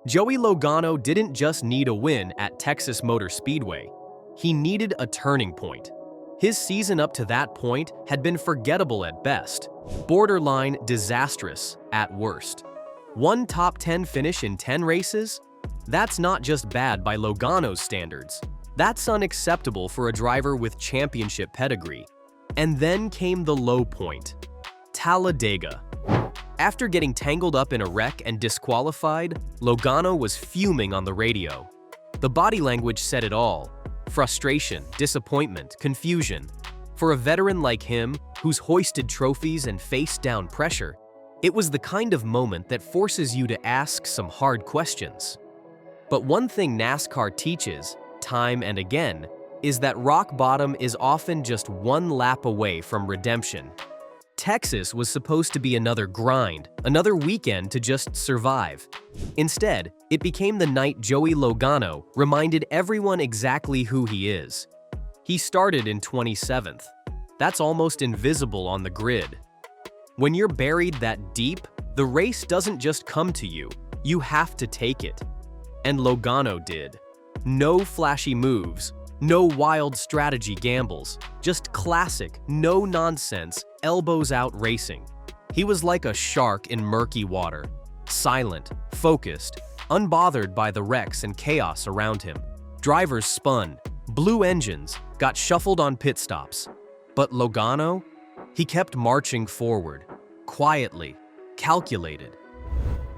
Joey Logano didn't just need a win at Texas Motor Speedway. He needed a turning point. His season up to that point had been forgettable at best, borderline disastrous at worst. One top 10 finish in 10 races? That's not just bad by Logano's standards. That's unacceptable for a driver with championship pedigree. And then came the low point. Talladega. After getting tangled up in a wreck and disqualified, Logano was fuming on the radio. The body language said it all. Frustration, disappointment, confusion. For a veteran like him, who's hoisted trophies and faced down pressure, it was the kind of moment that forces you to ask some hard questions. But one thing NASCAR teaches, time and again, is that rock bottom is often just one lap away from redemption. Texas was supposed to be another grind, another weekend to just survive. Instead, it became the night Joey Logano reminded everyone exactly who he is. He started in 27th. That's almost invisible on the grid. When you're buried that deep, the race doesn't just come to you, you have to take it. And Logano did. No flashy moves, no wild strategy gambles, just classic, no-nonsense, elbows-out racing. He was like a shark in murky water, silent, focused, unbothered by the wrecks and chaos around him. Drivers spun, blew engines, got shuffled on pit stops. But Logano? He kept marching forward, quietly, calculated.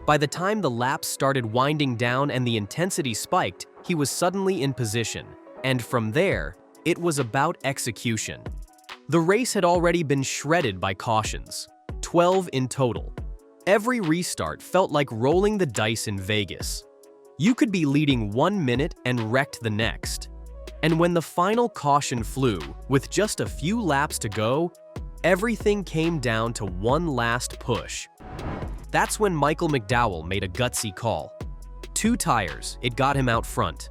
By the time the laps started winding down and the intensity spiked, he was suddenly in position. And from there, it was about execution. The race had already been shredded by cautions, 12 in total. Every restart felt like rolling the dice in Vegas. You could be leading 1 minute and wrecked the next. And when the final caution flew, with just a few laps to go, everything came down to one last push. That's when Michael McDowell made a gutsy call. 2 tires, it got him out front.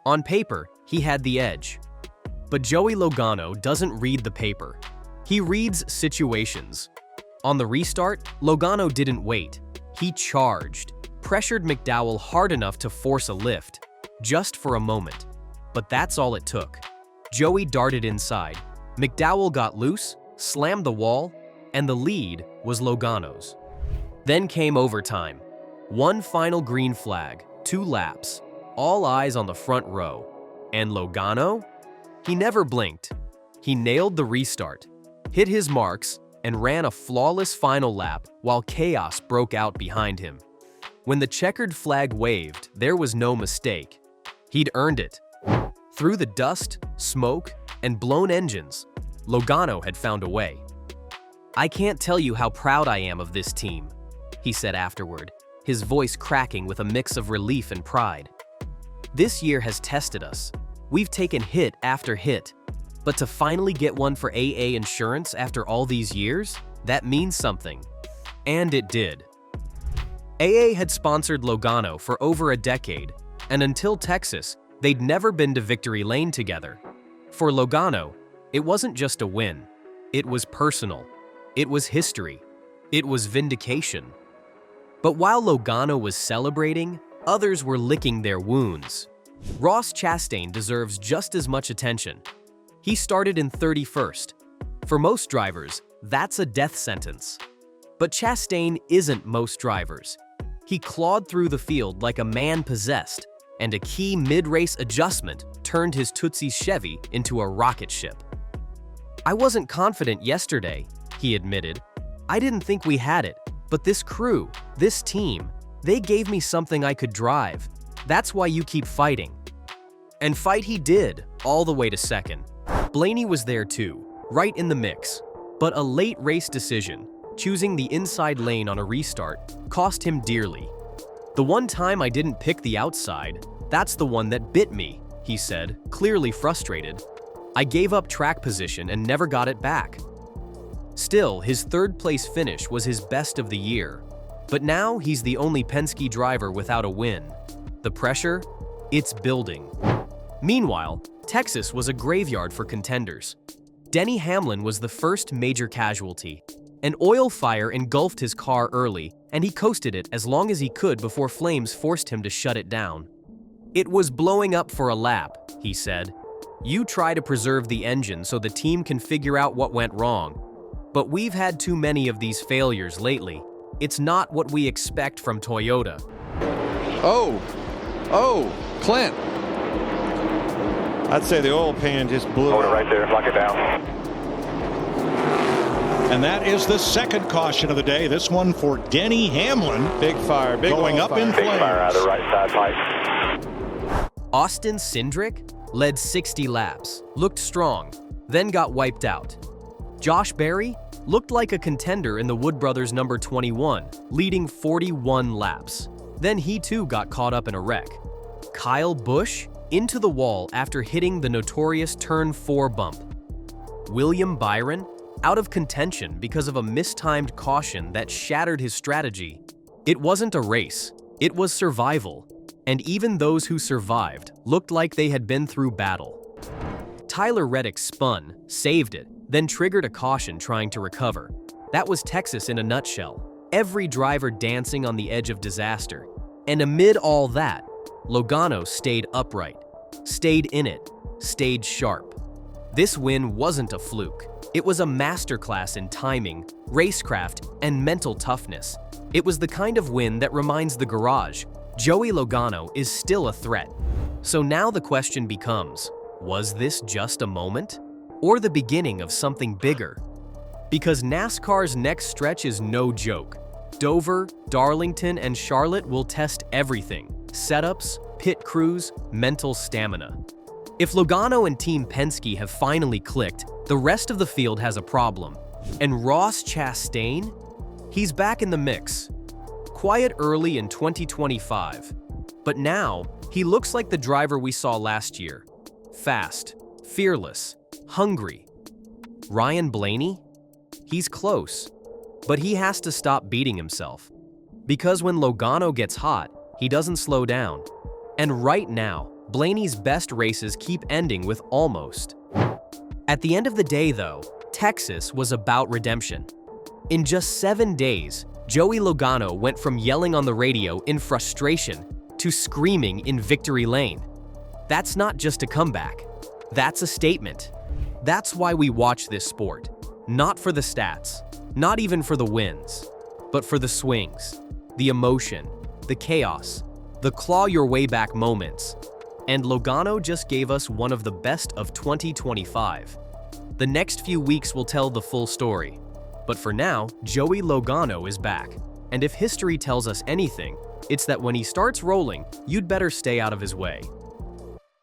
On paper, he had the edge. But Joey Logano doesn't read the paper. He reads situations. On the restart, Logano didn't wait. He charged, pressured McDowell hard enough to force a lift, just for a moment. But that's all it took. Joey darted inside. McDowell got loose, slammed the wall, and the lead was Logano's. Then came overtime. One final green flag, 2 laps, all eyes on the front row. And Logano? He never blinked. He nailed the restart, hit his marks, and ran a flawless final lap while chaos broke out behind him. When the checkered flag waved, there was no mistake. He'd earned it. Through the dust, smoke, and blown engines, Logano had found a way. "I can't tell you how proud I am of this team," he said afterward, his voice cracking with a mix of relief and pride. "This year has tested us. We've taken hit after hit. But to finally get one for AA Insurance after all these years, that means something." And it did. AA had sponsored Logano for over a decade, and until Texas, they'd never been to victory lane together. For Logano, it wasn't just a win. It was personal. It was history. It was vindication. But while Logano was celebrating, others were licking their wounds. Ross Chastain deserves just as much attention. He started in 31st. For most drivers, that's a death sentence. But Chastain isn't most drivers. He clawed through the field like a man possessed, and a key mid-race adjustment turned his Tootsie's Chevy into a rocket ship. "I wasn't confident yesterday," he admitted. "I didn't think we had it, but this crew, this team, they gave me something I could drive. That's why you keep fighting." And fight he did, all the way to second. Blaney was there too, right in the mix. But a late race decision, choosing the inside lane on a restart, cost him dearly. "The one time I didn't pick the outside, that's the one that bit me," he said, clearly frustrated. "I gave up track position and never got it back." Still, his 3rd-place finish was his best of the year. But now he's the only Penske driver without a win. The pressure? It's building. Meanwhile, Texas was a graveyard for contenders. Denny Hamlin was the first major casualty. An oil fire engulfed his car early, and he coasted it as long as he could before flames forced him to shut it down. "It was blowing up for a lap," he said. "You try to preserve the engine so the team can figure out what went wrong. But we've had too many of these failures lately. It's not what we expect from Toyota." Oh, Clint. I'd say the oil pan just blew Hold it out. right there, lock it down. And that is the second caution of the day. This one for Denny Hamlin. Big fire, big Going oil up fire. in Big fire out of flames. the right side pipe. Austin Cindric led 60 laps, looked strong, then got wiped out. Josh Berry looked like a contender in the Wood Brothers number 21, leading 41 laps. Then he too got caught up in a wreck. Kyle Busch into the wall after hitting the notorious Turn 4 bump. William Byron out of contention because of a mistimed caution that shattered his strategy. It wasn't a race, it was survival. And even those who survived looked like they had been through battle. Tyler Reddick spun, saved it, then triggered a caution trying to recover. That was Texas in a nutshell. Every driver dancing on the edge of disaster. And amid all that, Logano stayed upright, stayed in it, stayed sharp. This win wasn't a fluke. It was a masterclass in timing, racecraft, and mental toughness. It was the kind of win that reminds the garage, Joey Logano is still a threat. So now the question becomes, was this just a moment? Or the beginning of something bigger? Because NASCAR's next stretch is no joke. Dover, Darlington, and Charlotte will test everything: setups, pit crews, mental stamina. If Logano and Team Penske have finally clicked, the rest of the field has a problem. And Ross Chastain? He's back in the mix. Quiet early in 2025. But now, he looks like the driver we saw last year. Fast, fearless, hungry. Ryan Blaney? He's close. But he has to stop beating himself. Because when Logano gets hot, he doesn't slow down. And right now, Blaney's best races keep ending with almost. At the end of the day, though, Texas was about redemption. In just 7 days, Joey Logano went from yelling on the radio in frustration to screaming in victory lane. That's not just a comeback. That's a statement. That's why we watch this sport. Not for the stats, not even for the wins, but for the swings, the emotion, the chaos, the claw-your-way-back moments. And Logano just gave us one of the best of 2025. The next few weeks will tell the full story. But for now, Joey Logano is back. And if history tells us anything, it's that when he starts rolling, you'd better stay out of his way.